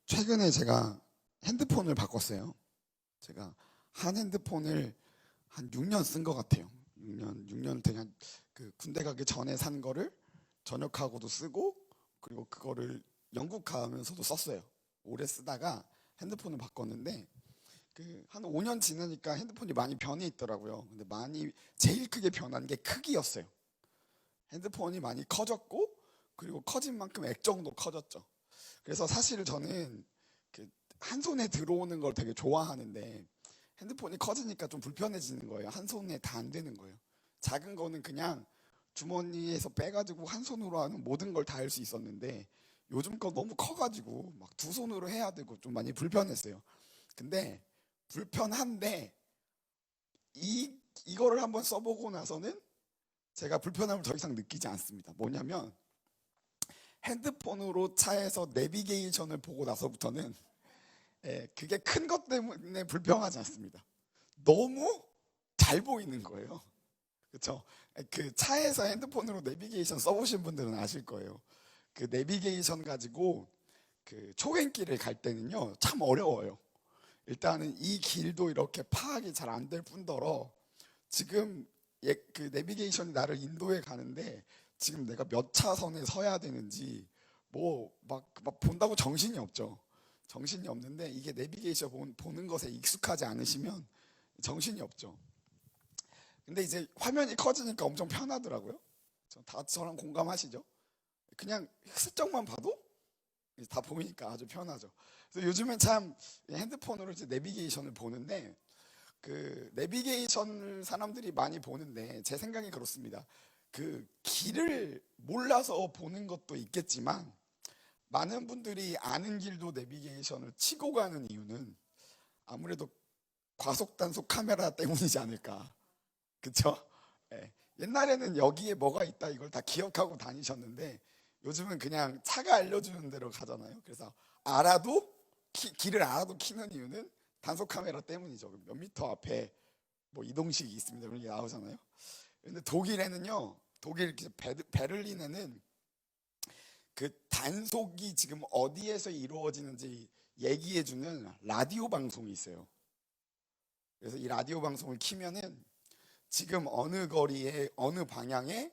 최근에 제가 핸드폰을 바꿨어요. 제가 한 핸드폰을 한 6년 쓴 것 같아요. 6년 그냥 군대 가기 전에 산 거를 전역하고도 쓰고, 그리고 그거를 영국 가면서도 썼어요. 오래 쓰다가 핸드폰을 바꿨는데 한 5년 지나니까 핸드폰이 많이 변해 있더라고요. 근데 제일 크게 변한 게 크기였어요. 핸드폰이 많이 커졌고, 그리고 커진 만큼 액정도 커졌죠. 그래서 사실 저는 한 손에 들어오는 걸 되게 좋아하는데, 핸드폰이 커지니까 좀 불편해지는 거예요. 한 손에 다 안 되는 거예요. 작은 거는 그냥 주머니에서 빼가지고 한 손으로 하는 모든 걸 다 할 수 있었는데, 요즘 거 너무 커가지고 막 두 손으로 해야 되고 좀 많이 불편했어요. 근데 불편한데 이거를 한번 써보고 나서는 제가 불편함을 더 이상 느끼지 않습니다. 뭐냐면, 핸드폰으로 차에서 내비게이션을 보고 나서부터는 그게 큰 것 때문에 불평하지 않습니다. 너무 잘 보이는 거예요. 그렇죠? 그 차에서 핸드폰으로 내비게이션 써보신 분들은 아실 거예요. 그 내비게이션 가지고 초행길을 갈 때는요, 참 어려워요. 일단은 이 길도 이렇게 파악이 잘 안 될 뿐더러, 지금 그 내비게이션이 나를 인도해 가는데 지금 내가 몇 차선에 서야 되는지 막 본다고 정신이 없죠. 정신이 없는데, 이게 내비게이션 보는 것에 익숙하지 않으시면 정신이 없죠. 근데 이제 화면이 커지니까 엄청 편하더라고요. 다 저랑 공감하시죠? 그냥 슬쩍만 봐도 다 보이니까 아주 편하죠. 그래서 요즘엔 참 핸드폰으로 이제 내비게이션을 보는데, 내비게이션을 사람들이 많이 보는데 제 생각이 그렇습니다. 길을 몰라서 보는 것도 있겠지만, 많은 분들이 아는 길도 내비게이션을 치고 가는 이유는 아무래도 과속 단속 카메라 때문이지 않을까. 그쵸? 옛날에는 여기에 뭐가 있다 이걸 다 기억하고 다니셨는데, 요즘은 그냥 차가 알려주는 대로 가잖아요. 그래서 길을 알아도 키는 이유는 단속 카메라 때문이죠. 몇 미터 앞에 이동식이 있습니다, 그런 게 나오잖아요. 근데 독일에는요, 독일 베를린에는 단속이 지금 어디에서 이루어지는지 얘기해주는 라디오 방송이 있어요. 그래서 이 라디오 방송을 키면은 지금 어느 거리에 어느 방향에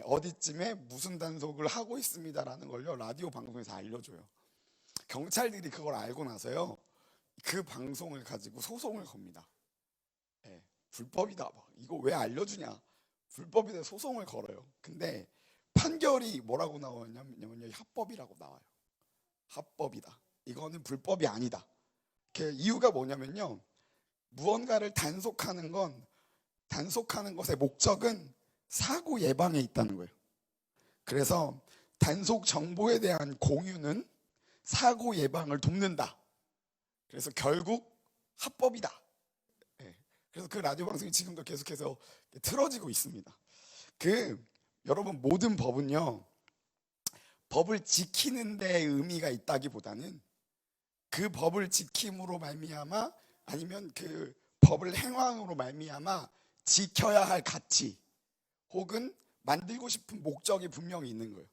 어디쯤에 무슨 단속을 하고 있습니다라는 걸요, 라디오 방송에서 알려줘요. 경찰들이 그걸 알고 나서요, 그 방송을 가지고 소송을 겁니다. 불법이다, 이거 왜 알려주냐, 불법이다, 소송을 걸어요. 근데 판결이 뭐라고 나오냐면요, 합법이라고 나와요. 합법이다, 이거는 불법이 아니다. 이유가 뭐냐면요, 무언가를 단속하는 것의 목적은 사고 예방에 있다는 거예요. 그래서 단속 정보에 대한 공유는 사고 예방을 돕는다. 그래서 결국 합법이다. 그래서 그 라디오 방송이 지금도 계속해서 틀어지고 있습니다. 여러분, 모든 법은요, 법을 지키는 데 의미가 있다기보다는 그 법을 지킴으로 말미암아, 아니면 그 법을 행함으로 말미암아 지켜야 할 가치 혹은 만들고 싶은 목적이 분명히 있는 거예요.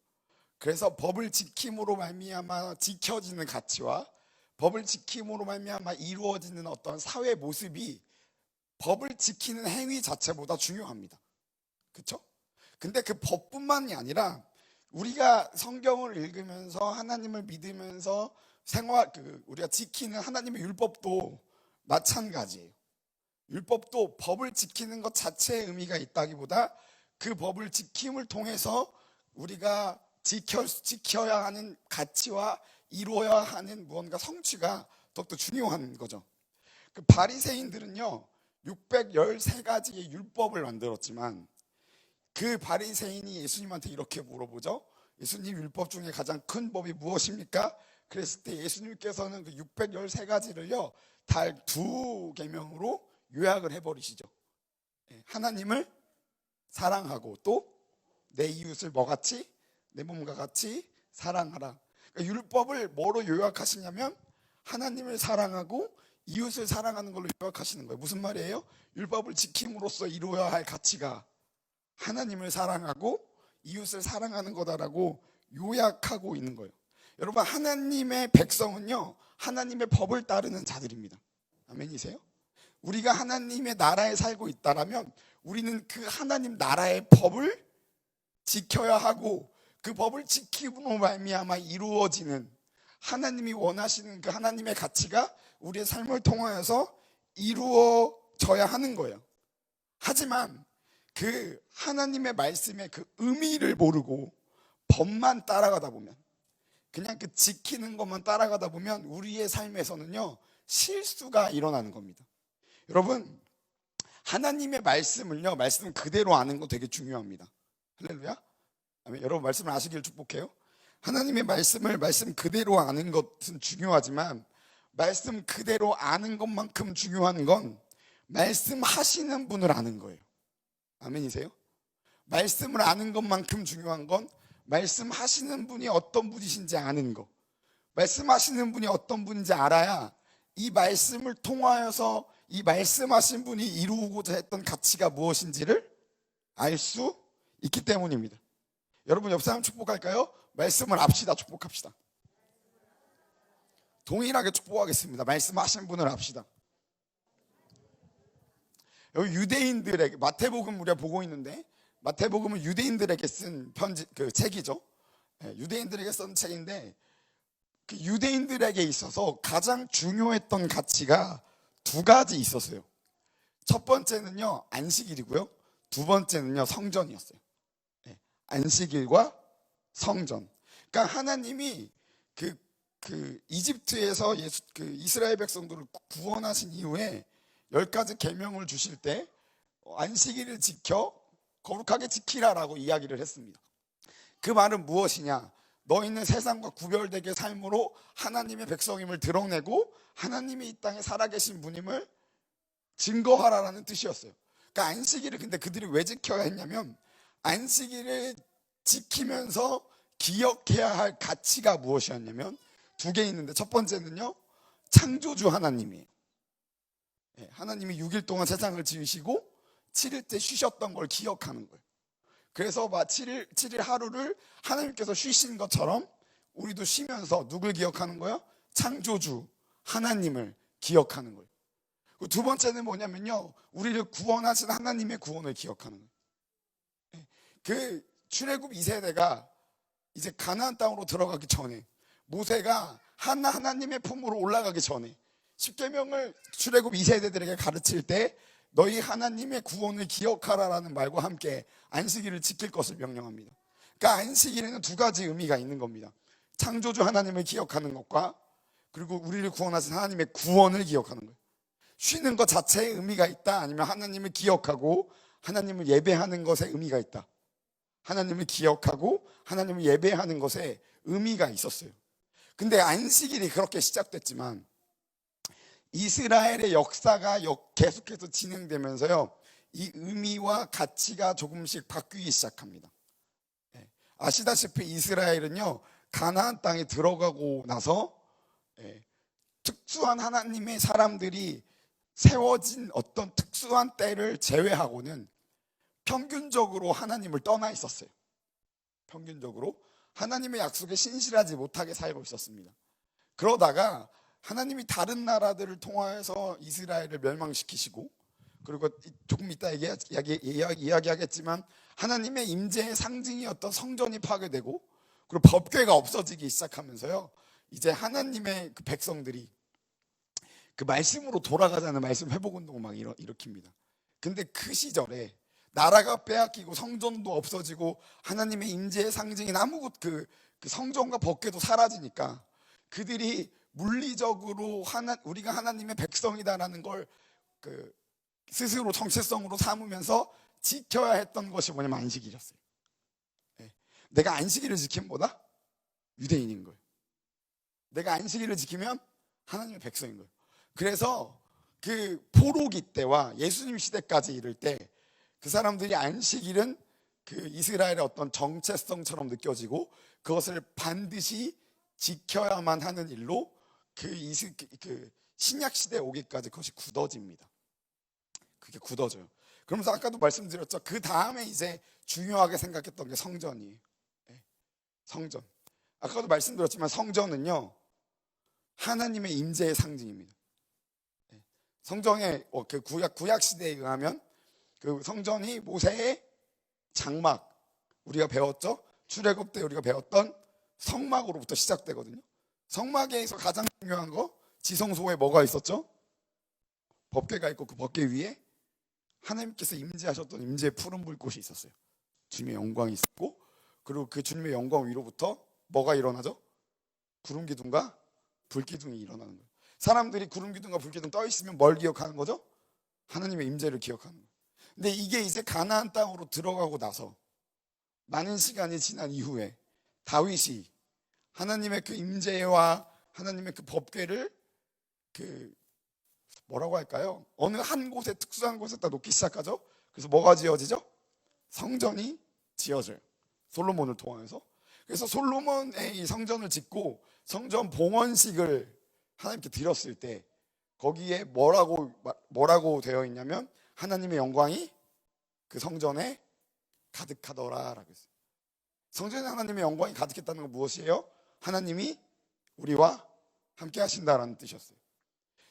그래서 법을 지킴으로 말미암아 지켜지는 가치와 법을 지킴으로 말미암아 이루어지는 어떤 사회 모습이 법을 지키는 행위 자체보다 중요합니다. 그렇죠? 근데 그 법뿐만이 아니라 우리가 성경을 읽으면서 하나님을 믿으면서 우리가 지키는 하나님의 율법도 마찬가지예요. 율법도 법을 지키는 것 자체의 의미가 있다기보다 그 법을 지킴을 통해서 우리가 지켜야 하는 가치와 이루어야 하는 무언가 성취가 더욱더 중요한 거죠. 바리새인들은요, 613가지의 율법을 만들었지만, 그 바리새인이 예수님한테 이렇게 물어보죠. 예수님, 율법 중에 가장 큰 법이 무엇입니까? 그랬을 때 예수님께서는 그 613가지를요 달 2계명으로 요약을 해버리시죠. 하나님을 사랑하고 또 내 이웃을 뭐같이? 내 몸과 같이 사랑하라. 그러니까 율법을 뭐로 요약하시냐면 하나님을 사랑하고 이웃을 사랑하는 걸로 요약하시는 거예요. 무슨 말이에요? 율법을 지킴으로써 이루어야 할 가치가 하나님을 사랑하고 이웃을 사랑하는 거다라고 요약하고 있는 거예요. 여러분, 하나님의 백성은요, 하나님의 법을 따르는 자들입니다. 아멘이세요? 우리가 하나님의 나라에 살고 있다라면 우리는 그 하나님 나라의 법을 지켜야 하고, 그 법을 지킴으로 말미암아 이루어지는 하나님이 원하시는 그 하나님의 가치가 우리의 삶을 통하여서 이루어져야 하는 거예요. 하지만 그 하나님의 말씀의 그 의미를 모르고 법만 따라가다 보면, 그냥 그 지키는 것만 따라가다 보면 우리의 삶에서는요, 실수가 일어나는 겁니다. 여러분, 하나님의 말씀을요, 말씀 그대로 아는 거 되게 중요합니다. 할렐루야. 아멘. 여러분, 말씀을 아시길 축복해요. 하나님의 말씀을 말씀 그대로 아는 것은 중요하지만, 말씀 그대로 아는 것만큼 중요한 건 말씀하시는 분을 아는 거예요. 아멘이세요? 말씀을 아는 것만큼 중요한 건 말씀하시는 분이 어떤 분이신지 아는 거. 말씀하시는 분이 어떤 분인지 알아야 이 말씀을 통하여서 이 말씀하신 분이 이루고자 했던 가치가 무엇인지를 알 수 있기 때문입니다. 여러분, 옆 사람 축복할까요? 말씀을 압시다. 축복합시다. 동일하게 축복하겠습니다. 말씀하신 분을 압시다. 여기 유대인들에게, 마태복음 우리가 보고 있는데, 마태복음은 유대인들에게 쓴 편지, 그 책이죠. 유대인들에게 쓴 책인데, 그 유대인들에게 있어서 가장 중요했던 가치가 두 가지 있었어요. 첫 번째는요, 안식일이고요. 두 번째는요, 성전이었어요. 안식일과 성전. 그러니까 하나님이 그 이집트에서 이스라엘 백성들을 구원하신 이후에 10가지 계명을 주실 때 안식일을 지켜 거룩하게 지키라라고 이야기를 했습니다. 그 말은 무엇이냐? 너희는 세상과 구별되게 삶으로 하나님의 백성임을 드러내고 하나님이 이 땅에 살아계신 분임을 증거하라라는 뜻이었어요. 그러니까 안식일을 근데 그들이 왜 지켜야 했냐면, 안식일을 지키면서 기억해야 할 가치가 무엇이었냐면 두 개 있는데, 첫 번째는요, 창조주 하나님이에요. 하나님이 6일 동안 세상을 지으시고 7일째 쉬셨던 걸 기억하는 거예요. 그래서 7일 하루를 하나님께서 쉬신 것처럼 우리도 쉬면서 누굴 기억하는 거예요? 창조주 하나님을 기억하는 거예요. 두 번째는 뭐냐면요, 우리를 구원하신 하나님의 구원을 기억하는 거예요. 그 출애굽 2세대가 이제 가나안 땅으로 들어가기 전에, 모세가 하나님의 품으로 올라가기 전에 십계명을 출애굽 2세대들에게 가르칠 때 너희 하나님의 구원을 기억하라라는 말과 함께 안식일을 지킬 것을 명령합니다. 그러니까 안식일에는 두 가지 의미가 있는 겁니다. 창조주 하나님을 기억하는 것과, 그리고 우리를 구원하신 하나님의 구원을 기억하는 거예요. 쉬는 것 자체에 의미가 있다, 아니면 하나님을 기억하고 하나님을 예배하는 것에 의미가 있다. 하나님을 기억하고 하나님을 예배하는 것에 의미가 있었어요. 근데 안식일이 그렇게 시작됐지만 이스라엘의 역사가 계속해서 진행되면서요, 이 의미와 가치가 조금씩 바뀌기 시작합니다. 아시다시피 이스라엘은요, 가나안 땅에 들어가고 나서 특수한 하나님의 사람들이 세워진 어떤 특수한 때를 제외하고는 평균적으로 하나님을 떠나 있었어요. 평균적으로 하나님의 약속에 신실하지 못하게 살고 있었습니다. 그러다가 하나님이 다른 나라들을 통하여서 이스라엘을 멸망시키시고, 그리고 조금 이따 이야기하겠지만 하나님의 임재의 상징이었던 성전이 파괴되고, 그리고 법궤가 없어지기 시작하면서요, 이제 하나님의 그 백성들이 그 말씀으로 돌아가자는 말씀 회복운동을 막 일으킵니다. 근데 그 시절에 나라가 빼앗기고 성전도 없어지고 하나님의 임재의 상징인 그 성전과 법궤도 사라지니까 그들이 물리적으로 우리가 하나님의 백성이다라는 걸 스스로 정체성으로 삼으면서 지켜야 했던 것이 뭐냐면 안식일이었어요. 내가 안식일을 지킴보다 유대인인 거예요. 내가 안식일을 지키면 하나님의 백성인 거예요. 그래서 그 포로기 때와 예수님 시대까지 이를 때 그 사람들이 안식일은 그 이스라엘의 어떤 정체성처럼 느껴지고 그것을 반드시 지켜야만 하는 일로 그 신약 시대에 오기까지 그것이 굳어집니다. 그게 굳어져요. 그러면서 아까도 말씀드렸죠. 그 다음에 이제 중요하게 생각했던 게 성전이에요. 성전. 아까도 말씀드렸지만 성전은요 하나님의 임재의 상징입니다. 성전의 그 구약 시대에 의하면 그 성전이 모세의 장막, 우리가 배웠죠? 출애굽 때 우리가 배웠던 성막으로부터 시작되거든요. 성막에서 가장 중요한 거 지성소에 뭐가 있었죠? 법궤가 있고 그 법궤 위에 하나님께서 임재하셨던 임재의 푸른 불꽃이 있었어요. 주님의 영광이 있었고, 그리고 그 주님의 영광 위로부터 뭐가 일어나죠? 구름 기둥과 불 기둥이 일어나는 거예요. 사람들이 구름 기둥과 불 기둥 떠 있으면 뭘 기억하는 거죠? 하나님의 임재를 기억하는 거예요. 근데 이게 이제 가나안 땅으로 들어가고 나서 많은 시간이 지난 이후에 다윗이 하나님의 그 임재와 하나님의 그 법궤를 그 뭐라고 할까요? 어느 한 곳에 특수한 곳에다 놓기 시작하죠. 그래서 뭐가 지어지죠? 성전이 지어져요. 솔로몬을 통해서. 그래서 솔로몬의 이 성전을 짓고 성전 봉헌식을 하나님께 드렸을 때 거기에 뭐라고 되어 있냐면 하나님의 영광이 그 성전에 가득하더라라고 했어요. 성전에 하나님의 영광이 가득했다는 건 무엇이에요? 하나님이 우리와 함께 하신다라는 뜻이었어요.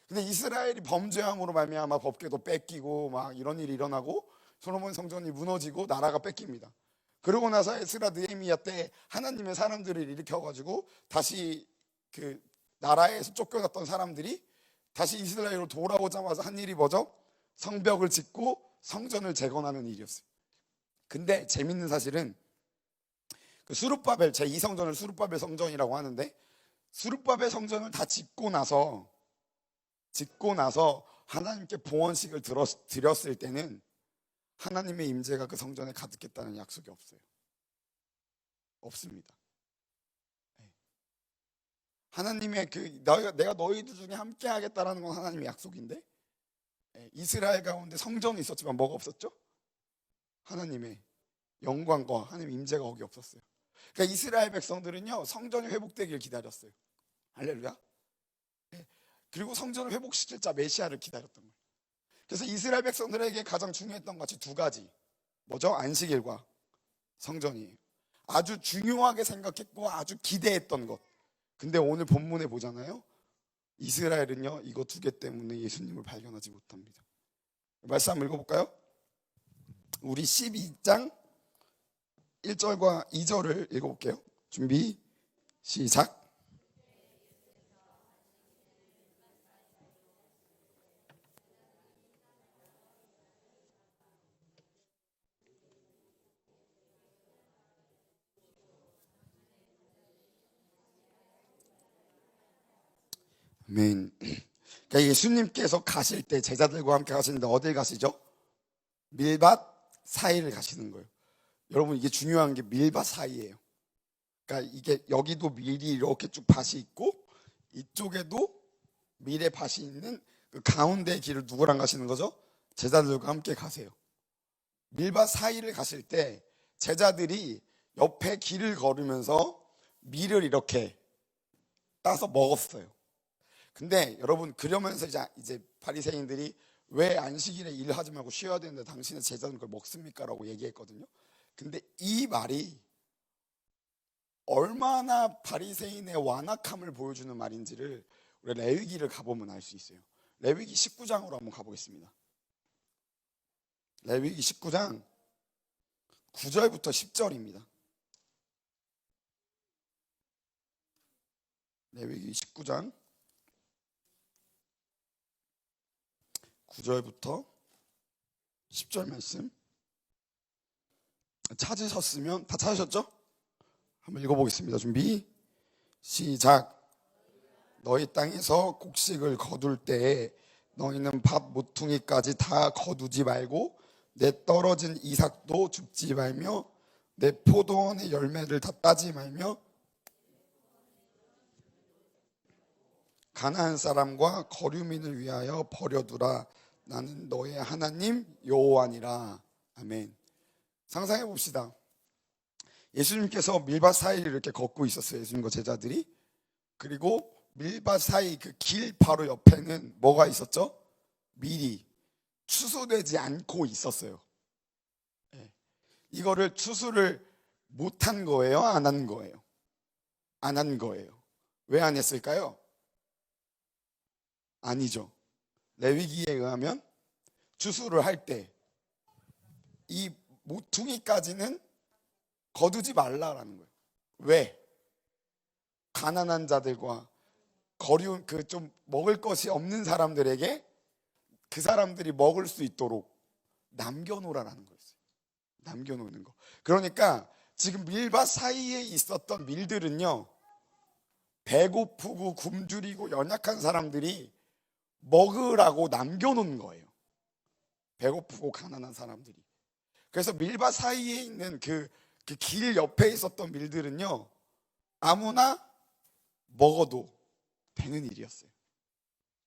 근데 이스라엘이 범죄함으로 말미암아 법궤도 뺏기고 막 이런 일이 일어나고 솔로몬 성전이 무너지고 나라가 뺏깁니다. 그러고 나서 에스라 느헤미야 때 하나님의 사람들을 일으켜가지고 다시 그 나라에서 쫓겨났던 사람들이 다시 이스라엘로 돌아오자마자 한 일이 뭐죠? 성벽을 짓고 성전을 재건하는 일이었어요. 근데 재밌는 사실은 그 수룹바벨 제2성전을 수룹바벨 성전이라고 하는데 수룹바벨 성전을 다 짓고 나서 하나님께 봉헌식을 드렸을 때는 하나님의 임재가 그 성전에 가득했다는 약속이 없습니다. 하나님의 내가 너희들 중에 함께 하겠다라는 건 하나님의 약속인데 이스라엘 가운데 성전이 있었지만 뭐가 없었죠? 하나님의 영광과 하나님의 임재가 거기 없었어요. 그러니까 이스라엘 백성들은요 성전이 회복되길 기다렸어요. 할렐루야. 그리고 성전을 회복시킬 자 메시아를 기다렸던 거예요. 그래서 이스라엘 백성들에게 가장 중요했던 것이 두 가지. 뭐죠? 안식일과 성전이에요. 아주 중요하게 생각했고 아주 기대했던 것. 근데 오늘 본문에 보잖아요. 이스라엘은요 이거 두 개 때문에 예수님을 발견하지 못합니다. 말씀 한번 읽어볼까요? 우리 12장 1절과 2절을 읽어볼게요. 준비 시작. 아멘. 그러니까 예수님께서 가실 때 제자들과 함께 가시는데 어딜 가시죠? 밀밭 사이를 가시는 거예요. 여러분 이게 중요한 게 밀밭 사이예요. 그러니까 이게 여기도 밀이 이렇게 쭉 밭이 있고 이쪽에도 밀의 밭이 있는 그 가운데 길을 누구랑 가시는 거죠? 제자들과 함께 가세요. 밀밭 사이를 가실 때 제자들이 옆에 길을 걸으면서 밀을 이렇게 따서 먹었어요. 근데 여러분 그러면서 이제 바리새인들이 왜 안식일에 일하지 말고 쉬어야 되는데 당신의 제자들은 그걸 먹습니까? 라고 얘기했거든요. 근데 이 말이 얼마나 바리새인의 완악함을 보여주는 말인지를 우리 레위기를 가보면 알 수 있어요. 레위기 19장으로 한번 가보겠습니다. 레위기 19장 9절부터 10절입니다. 레위기 19장 9절부터 10절 말씀 찾으셨으면 다 찾으셨죠? 한번 읽어보겠습니다. 준비 시작. 너희 땅에서 곡식을 거둘 때에 너희는 밥 모퉁이까지 다 거두지 말고 내 떨어진 이삭도 줍지 말며 내 포도원의 열매를 다 따지 말며 가나안 사람과 거류민을 위하여 버려두라. 나는 너의 하나님 여호와니라. 아멘. 상상해 봅시다. 예수님께서 밀밭 사이를 이렇게 걷고 있었어요. 예수님과 제자들이. 그리고 밀밭 사이 그 길 바로 옆에는 뭐가 있었죠? 밀이 추수되지 않고 있었어요. 이거를 추수를 못한 거예요? 안 한 거예요? 안 한 거예요. 왜 안 했을까요? 아니죠. 레위기에 의하면 주수를 할 때 이 모퉁이까지는 거두지 말라라는 거예요. 왜? 가난한 자들과 거리운 그 좀 먹을 것이 없는 사람들에게 그 사람들이 먹을 수 있도록 남겨놓으라는 거였어요. 남겨놓는 거. 그러니까 지금 밀밭 사이에 있었던 밀들은요, 배고프고 굶주리고 연약한 사람들이 먹으라고 남겨놓은 거예요. 배고프고 가난한 사람들이. 그래서 밀밭 사이에 있는 그 길 옆에 있었던 밀들은요, 아무나 먹어도 되는 일이었어요.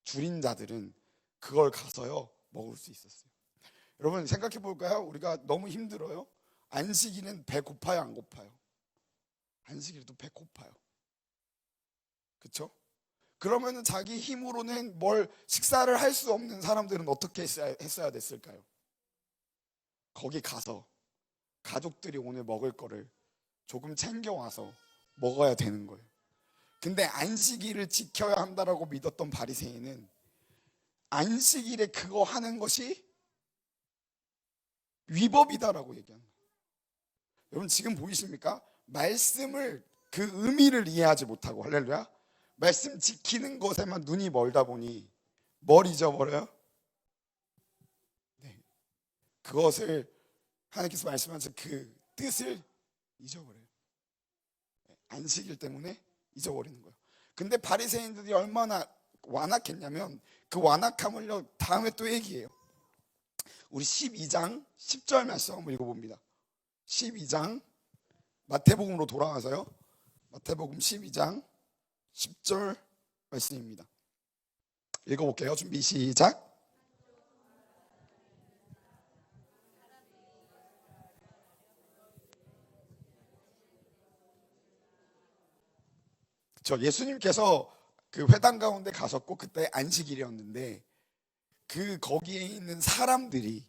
줄인 자들은 그걸 가서요 먹을 수 있었어요. 여러분 생각해 볼까요? 우리가 너무 힘들어요. 안식일은 배 고파요, 안 고파요? 안식일도 배 고파요. 그렇죠? 그러면은 자기 힘으로는 뭘 식사를 할 수 없는 사람들은 어떻게 했어야 됐을까요? 거기 가서 가족들이 오늘 먹을 거를 조금 챙겨와서 먹어야 되는 거예요. 근데 안식일을 지켜야 한다라고 믿었던 바리새인은 안식일에 그거 하는 것이 위법이다라고 얘기하는 거예요. 여러분 지금 보이십니까? 말씀을 그 의미를 이해하지 못하고, 할렐루야, 말씀 지키는 것에만 눈이 멀다 보니 뭘 잊어버려요? 네, 그것을 하나님께서 말씀하신 그 뜻을 잊어버려요. 안식일 때문에 잊어버리는 거예요. 근데 바리새인들이 얼마나 완악했냐면 그 완악함을요 다음에 또 얘기해요. 우리 12장 10절 말씀 한번 읽어봅니다. 12장 마태복음으로 돌아와서요, 마태복음 12장 10절 말씀입니다. 읽어볼게요. 준비 시작. 예수님께서 그 회당 가운데 가셨고 그때 안식일이었는데 그 거기에 있는 사람들이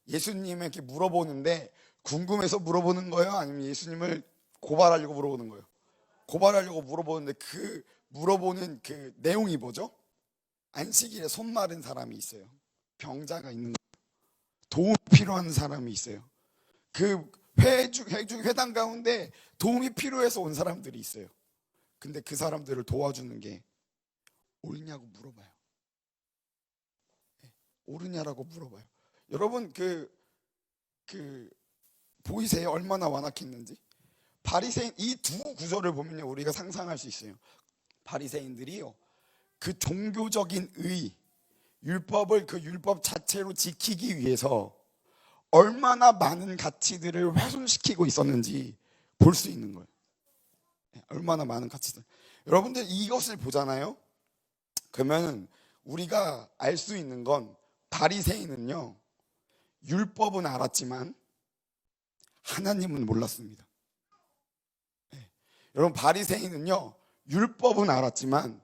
예수님에게 물어보는데 궁금해서 물어보는 거예요? 아니면 예수님을 고발하려고 물어보는 거예요? 고발하려고 물어보는데 그 물어보는 그 내용이 뭐죠? 안식일에 손 마른 사람이 있어요. 병자가 있는 거예요. 도움 필요한 사람이 있어요. 그 회당 가운데 도움이 필요해서 온 사람들이 있어요. 근데 그 사람들을 도와주는 게 옳냐고 물어봐요. 옳으냐라고 물어봐요. 여러분 보이세요? 얼마나 완악했는지. 바리새인 이 두 구절을 보면요 우리가 상상할 수 있어요. 바리새인들이요 그 종교적인 율법을 그 율법 자체로 지키기 위해서 얼마나 많은 가치들을 훼손시키고 있었는지 볼 수 있는 거예요. 얼마나 많은 가치들. 여러분들 이것을 보잖아요. 그러면 우리가 알 수 있는 건 바리새인은요 율법은 알았지만 하나님은 몰랐습니다. 여러분 바리새인은요 율법은 알았지만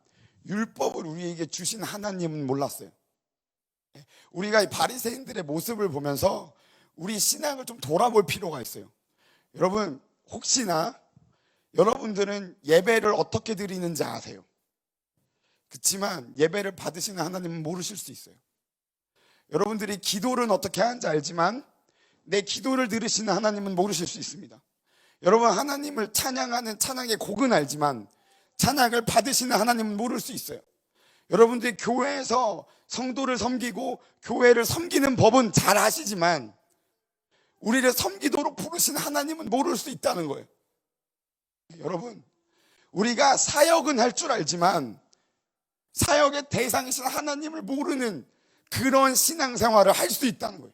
율법을 우리에게 주신 하나님은 몰랐어요. 우리가 이 바리새인들의 모습을 보면서 우리 신앙을 좀 돌아볼 필요가 있어요. 여러분 혹시나 여러분들은 예배를 어떻게 드리는지 아세요? 그렇지만 예배를 받으시는 하나님은 모르실 수 있어요. 여러분들이 기도를 어떻게 하는지 알지만 내 기도를 들으시는 하나님은 모르실 수 있습니다. 여러분 하나님을 찬양하는 찬양의 곡은 알지만 찬양을 받으시는 하나님은 모를 수 있어요. 여러분들이 교회에서 성도를 섬기고 교회를 섬기는 법은 잘 아시지만 우리를 섬기도록 부르신 하나님은 모를 수 있다는 거예요. 여러분 우리가 사역은 할 줄 알지만 사역의 대상이신 하나님을 모르는 그런 신앙생활을 할 수 있다는 거예요.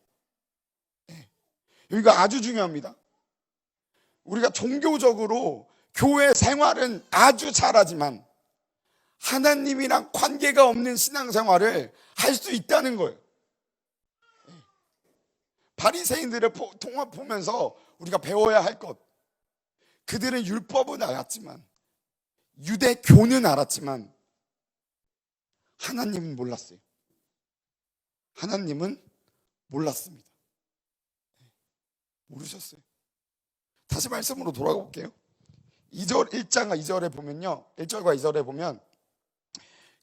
여기가 아주 중요합니다. 우리가 종교적으로 교회 생활은 아주 잘하지만 하나님이랑 관계가 없는 신앙생활을 할 수 있다는 거예요. 바리새인들을 통합 보면서 우리가 배워야 할 것, 그들은 율법은 알았지만 유대교는 알았지만 하나님은 몰랐어요. 하나님은 몰랐습니다. 모르셨어요. 다시 말씀으로 돌아가 볼게요. 1장과 2절에 보면요, 1절과 2절에 보면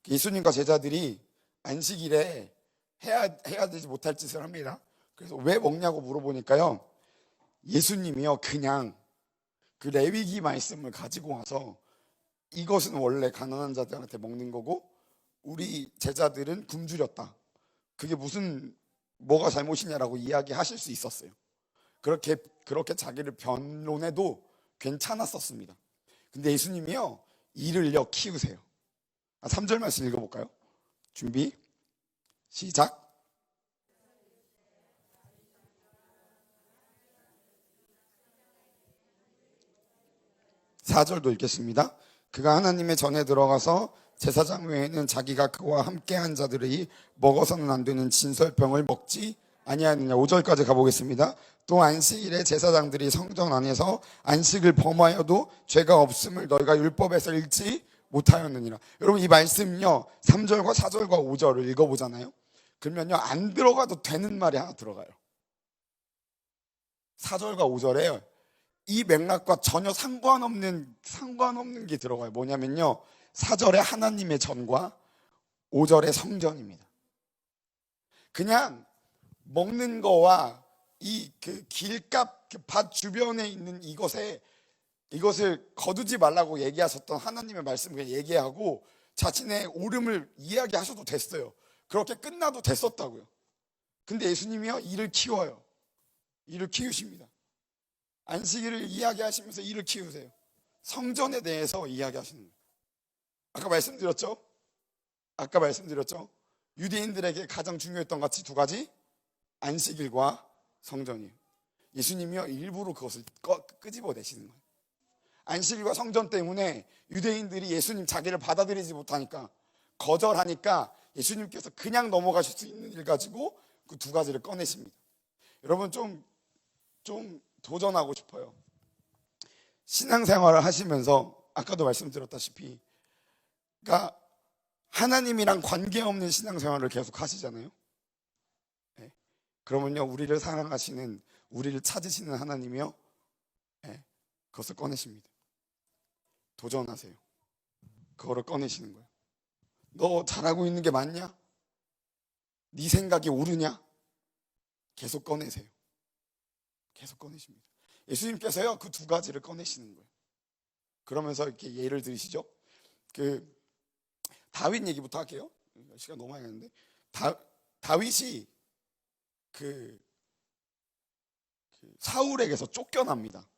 예수님과 제자들이 안식일에 해야 되지 못할 짓을 합니다. 그래서 왜 먹냐고 물어보니까요, 예수님이요 그냥 그 레위기 말씀을 가지고 와서 이것은 원래 가난한 자들한테 먹는 거고 우리 제자들은 굶주렸다, 그게 뭐가 잘못이냐라고 이야기하실 수 있었어요. 그렇게 자기를 변론해도 괜찮았었습니다. 근데 예수님이요 이를요 키우세요. 3절 말씀 읽어볼까요? 준비 시작. 4절도 읽겠습니다. 그가 하나님의 전에 들어가서 제사장 외에는 자기가 그와 함께한 자들이 먹어서는 안 되는 진설병을 먹지 아니하느냐. 5절까지 가보겠습니다. 또 안식일에 제사장들이 성전 안에서 안식을 범하여도 죄가 없음을 너희가 율법에서 읽지 못하였느니라. 여러분 이 말씀요 3절과 4절과 5절을 읽어보잖아요. 그러면요 안 들어가도 되는 말이 하나 들어가요. 4절과 5절에 이 맥락과 전혀 상관없는 게 들어가요. 뭐냐면요 4절에 하나님의 전과 5절에 성전입니다. 그냥 먹는 거와 이 그 길값 그 밭 주변에 있는 이것을 거두지 말라고 얘기하셨던 하나님의 말씀을 얘기하고 자신의 옳음을 이야기하셔도 됐어요. 그렇게 끝나도 됐었다고요. 근데 예수님이요 이를 키워요. 이를 키우십니다. 안식일을 이야기하시면서 이를 키우세요. 성전에 대해서 이야기하시는 거예요. 아까 말씀드렸죠. 유대인들에게 가장 중요했던 가치 두 가지, 안식일과 성전이에요. 예수님이요 일부러 그것을 끄집어내시는 거예요. 안식일과 성전 때문에 유대인들이 예수님 자기를 받아들이지 못하니까, 거절하니까 예수님께서 그냥 넘어가실 수 있는 일 가지고 그 두 가지를 꺼내십니다. 여러분 좀 도전하고 싶어요. 신앙생활을 하시면서 아까도 말씀드렸다시피 그러니까 하나님이랑 관계없는 신앙생활을 계속 하시잖아요. 네. 그러면요 우리를 사랑하시는, 우리를 찾으시는 하나님이요 네. 그것을 꺼내십니다. 도전하세요. 그거를 꺼내시는 거예요. 너 잘하고 있는 게 맞냐? 네 생각이 옳으냐? 계속 꺼내세요. 계속 꺼내십니다. 예수님께서요 그 두 가지를 꺼내시는 거예요. 그러면서 이렇게 예를 들으시죠. 그 다윗 얘기부터 할게요. 시간 너무 많이 갔는데 다윗이 그 사울에게서 쫓겨납니다.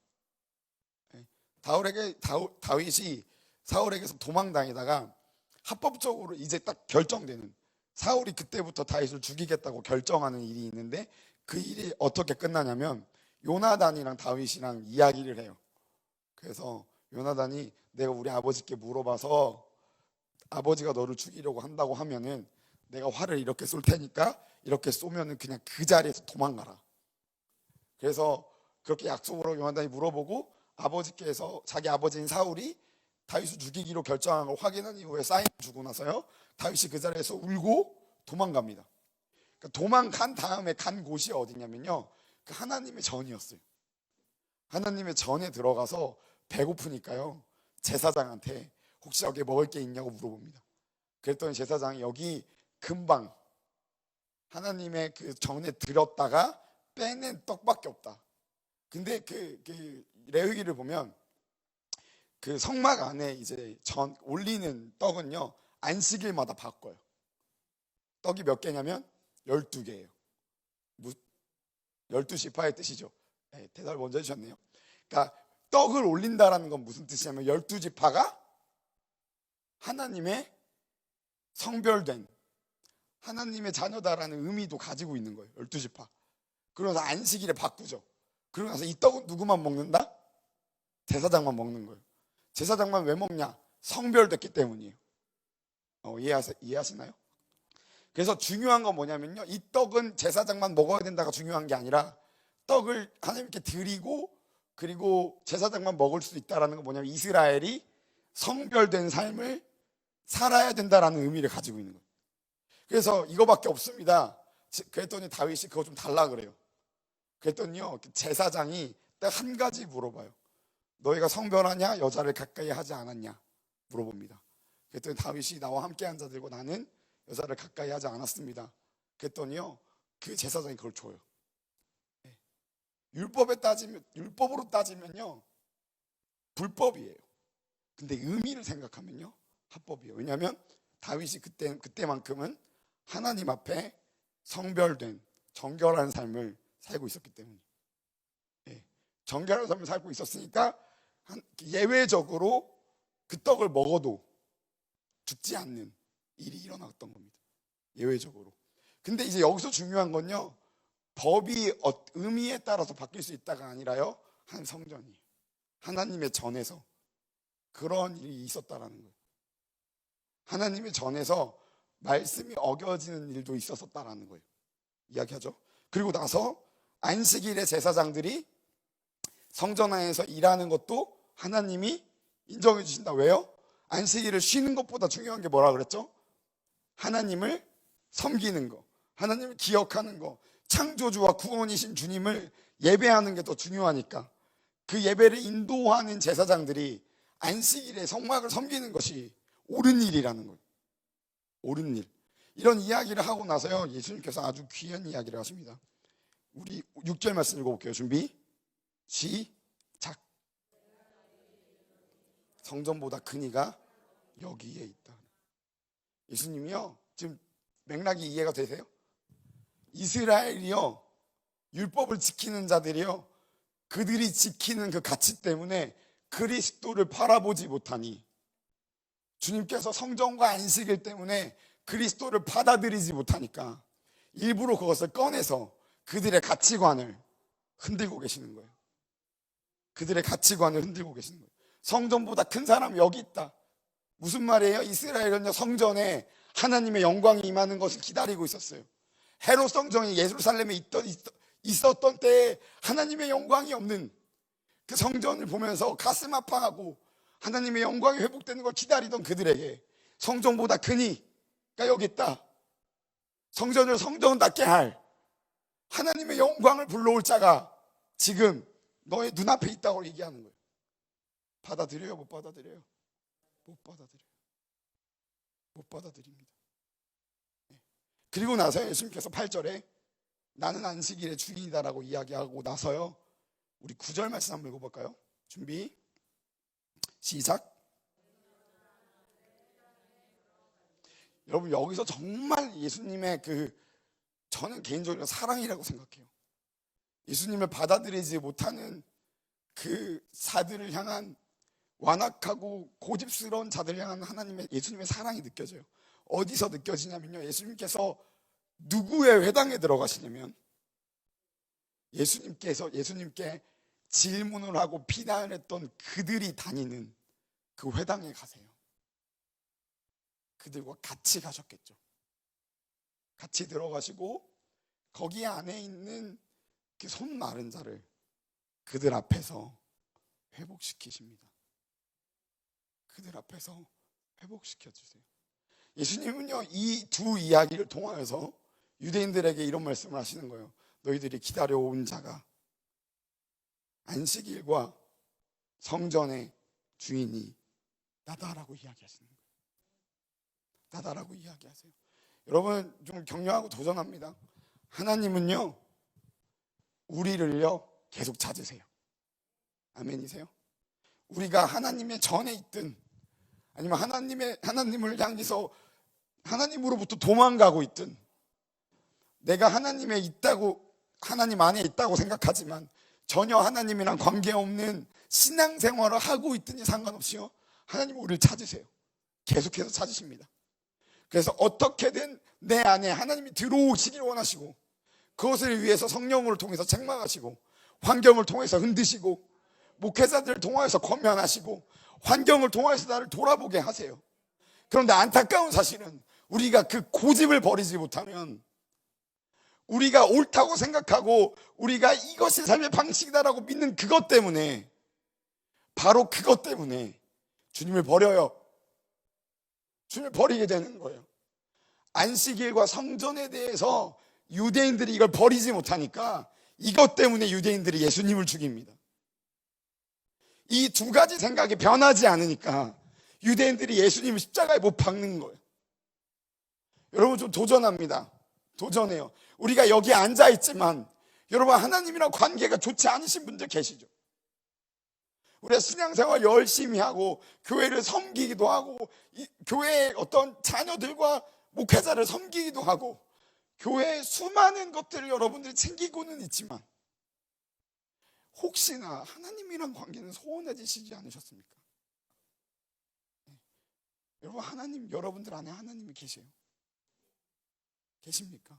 다윗이 사울에게서 도망다니다가 합법적으로 이제 딱 결정되는, 사울이 그때부터 다윗을 죽이겠다고 결정하는 일이 있는데 그 일이 어떻게 끝나냐면 요나단이랑 다윗이랑 이야기를 해요. 그래서 요나단이 내가 우리 아버지께 물어봐서 아버지가 너를 죽이려고 한다고 하면은 내가 활을 이렇게 쏠 테니까 이렇게 쏘면은 그냥 그 자리에서 도망가라. 그래서 그렇게 약속으로 요나단이 물어보고 아버지께서 자기 아버지인 사울이 다윗을 죽이기로 결정한 걸 확인한 이후에 사인을 주고 나서요 다윗이 그 자리에서 울고 도망갑니다. 그러니까 도망간 다음에 간 곳이 어디냐면요 그 하나님의 전이었어요. 하나님의 전에 들어가서 배고프니까요 제사장한테 혹시 여기 먹을 게 있냐고 물어봅니다. 그랬더니 제사장이 여기 금방 하나님의 그 전에 들었다가 빼낸 떡밖에 없다. 근데 그 레위기를 보면 그 성막 안에 이제 전 올리는 떡은요 안식일마다 바꿔요. 떡이 몇 개냐면 12개예요. 12지파의 뜻이죠. 네, 대답을 먼저 해주셨네요. 그러니까 떡을 올린다라는 건 무슨 뜻이냐면 12지파가 하나님의 성별된 하나님의 자녀다라는 의미도 가지고 있는 거예요. 12지파. 그러면서 안식일에 바꾸죠. 그러고 나서 이 떡은 누구만 먹는다? 제사장만 먹는 거예요. 제사장만 왜 먹냐? 성별됐기 때문이에요. 이해하시나요? 그래서 중요한 건 뭐냐면요 이 떡은 제사장만 먹어야 된다가 중요한 게 아니라 떡을 하나님께 드리고 그리고 제사장만 먹을 수 있다는 건 뭐냐면 이스라엘이 성별된 삶을 살아야 된다라는 의미를 가지고 있는 거예요. 그래서 이거밖에 없습니다. 그랬더니 다윗이 그거 좀 달라 그래요. 그랬더니요 제사장이 딱 한 가지 물어봐요. 너희가 성별하냐 여자를 가까이 하지 않았냐 물어봅니다. 그랬더니 다윗이 나와 함께한 자들과 나는 여자를 가까이 하지 않았습니다. 그랬더니요 그 제사장이 그걸 줘요. 율법으로 따지면요 불법이에요. 근데 의미를 생각하면요 합법이에요. 왜냐하면 다윗이 그때만큼은 하나님 앞에 성별된 정결한 삶을 살고 있었기 때문에, 정결한 삶을 살고 있었으니까 예외적으로 그 떡을 먹어도 죽지 않는 일이 일어났던 겁니다. 예외적으로. 근데 이제 여기서 중요한 건요 법이 의미에 따라서 바뀔 수 있다가 아니라요 한 성전이 하나님의 전에서 그런 일이 있었다라는 거예요. 하나님의 전에서 말씀이 어겨지는 일도 있었다라는 거예요. 이야기하죠. 그리고 나서 안식일에 제사장들이 성전 안에서 일하는 것도 하나님이 인정해 주신다. 왜요? 안식일을 쉬는 것보다 중요한 게 뭐라 그랬죠? 하나님을 섬기는 거, 하나님을 기억하는 거, 창조주와 구원이신 주님을 예배하는 게 더 중요하니까 그 예배를 인도하는 제사장들이 안식일에 성막을 섬기는 것이 옳은 일이라는 거예요. 옳은 일. 이런 이야기를 하고 나서요 예수님께서 아주 귀한 이야기를 하십니다. 우리 6절 말씀 읽어볼게요. 준비 시작. 성전보다 큰 이가 여기에 있다. 예수님이요 지금 맥락이 이해가 되세요? 이스라엘이요 율법을 지키는 자들이요 그들이 지키는 그 가치 때문에 그리스도를 바라보지 못하니, 주님께서 성전과 안식일 때문에 그리스도를 받아들이지 못하니까 일부러 그것을 꺼내서 그들의 가치관을 흔들고 계시는 거예요. 그들의 가치관을 흔들고 계시는 거예요. 성전보다 큰 사람이 여기 있다. 무슨 말이에요? 이스라엘은요 성전에 하나님의 영광이 임하는 것을 기다리고 있었어요. 헤롯 성전이 예루살렘에 있었던 때에 하나님의 영광이 없는 그 성전을 보면서 가슴 아파하고 하나님의 영광이 회복되는 걸 기다리던 그들에게 성전보다 큰 이가 여기 있다. 성전을 성전답게 할 하나님의 영광을 불러올 자가 지금 너의 눈앞에 있다고 얘기하는 거예요. 받아들여요? 못 받아들여요? 못 받아들여요. 못 받아들입니다. 그리고 나서 예수님께서 8절에 나는 안식일의 주인이다라고 이야기하고 나서요 우리 9절 말씀 한번 읽어볼까요? 준비 시작. 여러분 여기서 정말 예수님의 저는 개인적으로 사랑이라고 생각해요. 예수님을 받아들이지 못하는 그 자들을 향한 완악하고 고집스러운 자들을 향한 예수님의 사랑이 느껴져요. 어디서 느껴지냐면요 예수님께서 누구의 회당에 들어가시냐면 예수님께 질문을 하고 비난을 했던 그들이 다니는 그 회당에 가세요. 그들과 같이 가셨겠죠. 같이 들어가시고 거기 안에 있는 그 손 마른 자를 그들 앞에서 회복시키십니다. 그들 앞에서 회복시켜 주세요. 예수님은요 이 두 이야기를 통하여서 유대인들에게 이런 말씀을 하시는 거예요. 너희들이 기다려온 자가 안식일과 성전의 주인이 나다라고 이야기하시는 거예요. 나다라고 이야기하세요. 여러분 좀 격려하고 도전합니다. 하나님은요 우리를요 계속 찾으세요. 아멘이세요? 우리가 하나님의 전에 있든 아니면 하나님을 향해서 하나님으로부터 도망가고 있든, 내가 하나님 안에 있다고 생각하지만 전혀 하나님이랑 관계없는 신앙생활을 하고 있든지 상관없이요 하나님은 우리를 찾으세요. 계속해서 찾으십니다. 그래서 어떻게든 내 안에 하나님이 들어오시길 원하시고 그것을 위해서 성령을 통해서 책망하시고 환경을 통해서 흔드시고 목회자들을 통해서 권면하시고 환경을 통해서 나를 돌아보게 하세요. 그런데 안타까운 사실은 우리가 그 고집을 버리지 못하면, 우리가 옳다고 생각하고 우리가 이것이 삶의 방식이다라고 믿는 그것 때문에, 바로 그것 때문에 주님을 버려요. 주님을 버리게 되는 거예요. 안식일과 성전에 대해서 유대인들이 이걸 버리지 못하니까 이것 때문에 유대인들이 예수님을 죽입니다. 이 두 가지 생각이 변하지 않으니까 유대인들이 예수님을 십자가에 못 박는 거예요. 여러분 좀 도전합니다. 도전해요. 우리가 여기 앉아 있지만 여러분 하나님이랑 관계가 좋지 않으신 분들 계시죠? 우리가 신앙생활 열심히 하고 교회를 섬기기도 하고 교회의 어떤 자녀들과 목회자를 섬기기도 하고 교회의 수많은 것들을 여러분들이 챙기고는 있지만 혹시나 하나님이랑 관계는 소원해지시지 않으셨습니까? 여러분 하나님, 여러분들 안에 하나님이 계세요? 계십니까?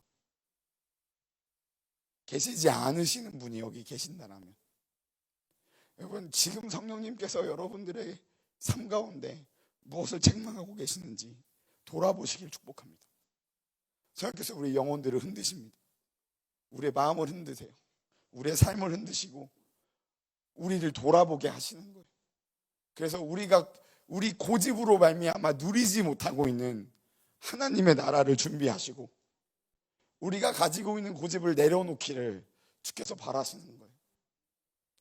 계시지 않으시는 분이 여기 계신다면 여러분 지금 성령님께서 여러분들의 삶 가운데 무엇을 책망하고 계시는지 돌아보시길 축복합니다. 성령께서 우리 영혼들을 흔드십니다. 우리의 마음을 흔드세요. 우리의 삶을 흔드시고 우리를 돌아보게 하시는 거예요. 그래서 우리 고집으로 말미암아 누리지 못하고 있는 하나님의 나라를 준비하시고 우리가 가지고 있는 고집을 내려놓기를 주께서 바라시는 거예요.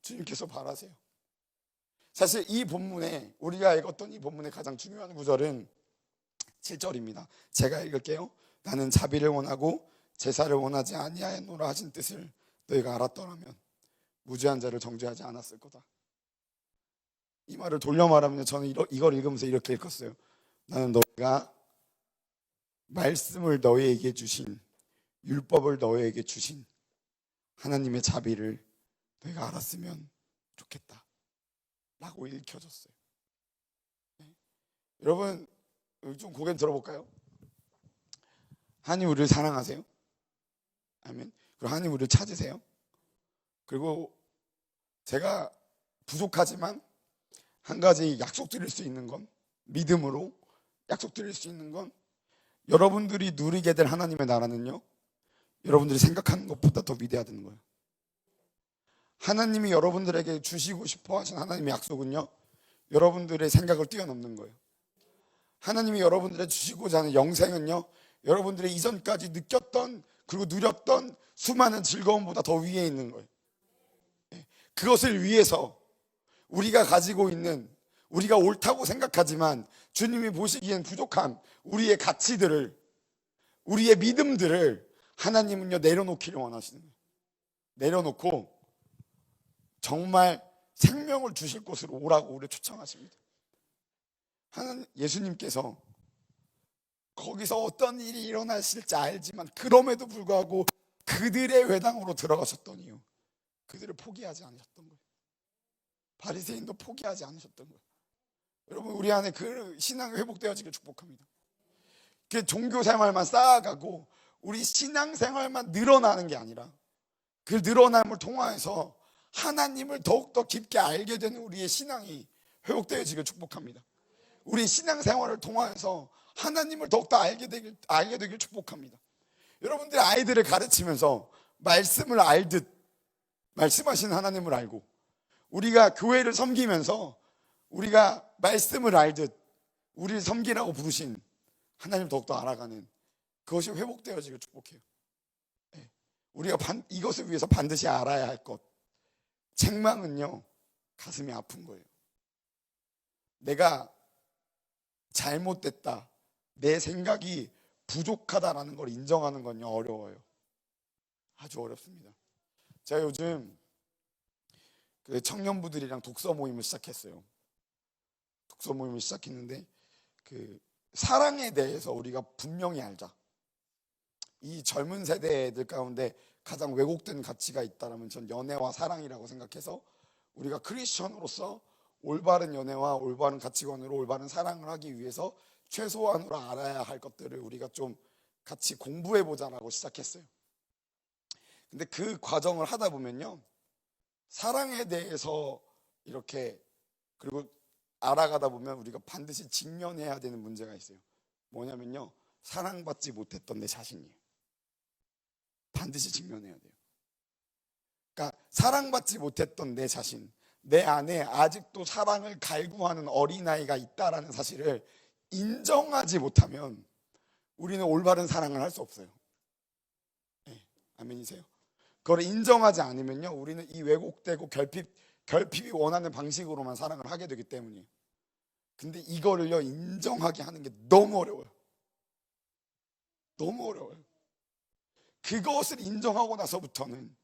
주님께서 바라세요. 사실 이 본문에 우리가 읽었던 이 본문의 가장 중요한 구절은 7절입니다. 제가 읽을게요. 나는 자비를 원하고 제사를 원하지 아니하였노라 하신 뜻을 너희가 알았더라면 무죄한 자를 정죄하지 않았을 거다. 이 말을 돌려 말하면 저는 이걸 읽으면서 이렇게 읽었어요. 나는 너희가 말씀을 너희에게 주신 율법을 너희에게 주신 하나님의 자비를 너희가 알았으면 좋겠다 라고 읽혀졌어요. 네. 여러분 좀 고개 들어볼까요? 하나님 우리를 사랑하세요? 아멘. 그리고 하나님 우리를 찾으세요? 그리고 제가 부족하지만 한 가지 약속드릴 수 있는 건, 믿음으로 약속드릴 수 있는 건, 여러분들이 누리게 될 하나님의 나라는요 여러분들이 생각하는 것보다 더 위대하다는 거예요. 하나님이 여러분들에게 주시고 싶어 하신 하나님의 약속은요 여러분들의 생각을 뛰어넘는 거예요. 하나님이 여러분들에게 주시고자 하는 영생은요 여러분들의 이전까지 느꼈던 그리고 누렸던 수많은 즐거움보다 더 위에 있는 거예요. 그것을 위해서 우리가 가지고 있는, 우리가 옳다고 생각하지만 주님이 보시기엔 부족한 우리의 가치들을, 우리의 믿음들을 하나님은요 내려놓기를 원하시는 거예요. 내려놓고 정말 생명을 주실 곳으로 오라고 우리를 초청하십니다. 하나님, 예수님께서 거기서 어떤 일이 일어나실지 알지만 그럼에도 불구하고 그들의 회당으로 들어가셨더니요 그들을 포기하지 않으셨던 거예요. 바리새인도 포기하지 않으셨던 거예요. 여러분 우리 안에 그 신앙이 회복되어지길 축복합니다. 그 종교 생활만 쌓아가고 우리 신앙 생활만 늘어나는 게 아니라 그 늘어남을 통하여서 하나님을 더욱더 깊게 알게 되는 우리의 신앙이 회복되어지길 축복합니다. 우리 신앙 생활을 통하여서 하나님을 더욱더 알게 되길 축복합니다. 여러분들의 아이들을 가르치면서 말씀을 알듯 말씀하신 하나님을 알고 우리가 교회를 섬기면서 우리가 말씀을 알듯 우리를 섬기라고 부르신 하나님을 더욱더 알아가는 그것이 회복되어지길 축복해요. 우리가 이것을 위해서 반드시 알아야 할 것, 책망은요 가슴이 아픈 거예요. 내가 잘못됐다, 내 생각이 부족하다라는 걸 인정하는 건요 어려워요. 아주 어렵습니다. 제가 요즘 그 청년부들이랑 독서 모임을 시작했어요. 독서 모임을 시작했는데 그 사랑에 대해서 우리가 분명히 알자. 이 젊은 세대들 가운데 가장 왜곡된 가치가 있다면 전 연애와 사랑이라고 생각해서 우리가 크리스천으로서 올바른 연애와 올바른 가치관으로 올바른 사랑을 하기 위해서 최소한으로 알아야 할 것들을 우리가 좀 같이 공부해보자라고 시작했어요. 근데 그 과정을 하다 보면요 사랑에 대해서 이렇게 그리고 알아가다 보면 우리가 반드시 직면해야 되는 문제가 있어요. 뭐냐면요 사랑받지 못했던 내 자신이에요. 반드시 직면해야 돼요. 그러니까 사랑받지 못했던 내 자신, 내 안에 아직도 사랑을 갈구하는 어린아이가 있다라는 사실을 인정하지 못하면 우리는 올바른 사랑을 할 수 없어요. 네, 아멘이세요? 그걸 인정하지 않으면요 우리는 이 왜곡되고 결핍이 원하는 방식으로만 사랑을 하게 되기 때문이에요. 근데 이거를요 인정하게 하는 게 너무 어려워요. 너무 어려워요. 그것을 인정하고 나서부터는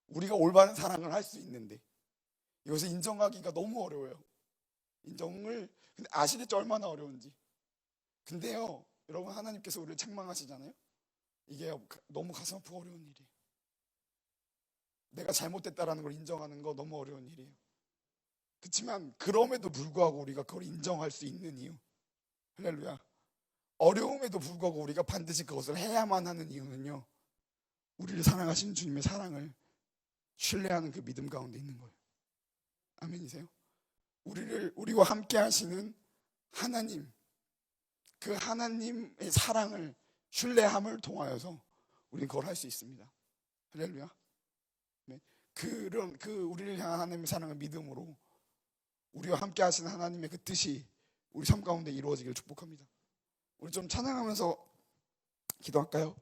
우리가 올바른 사랑을 할 수 있는데 이것을 인정하기가 너무 어려워요. 인정을 근데 아시겠죠 얼마나 어려운지. 근데요 여러분 하나님께서 우리를 책망하시잖아요. 이게 너무 가슴 아프고 어려운 일이에요. 내가 잘못됐다라는 걸 인정하는 거 너무 어려운 일이에요. 그렇지만 그럼에도 불구하고 우리가 그걸 인정할 수 있는 이유, 할렐루야, 어려움에도 불구하고 우리가 반드시 그것을 해야만 하는 이유는요 우리를 사랑하시는 주님의 사랑을 신뢰하는 그 믿음 가운데 있는 거예요. 아멘이세요? 우리와 함께 하시는 하나님, 그 하나님의 사랑을 신뢰함을 통하여서 우리는 그걸 할 수 있습니다. 할렐루야. 네. 그런 우리를 향한 하나님의 사랑을 믿음으로 우리와 함께 하시는 하나님의 그 뜻이 우리 삶 가운데 이루어지기를 축복합니다. 우리 좀 찬양하면서 기도할까요?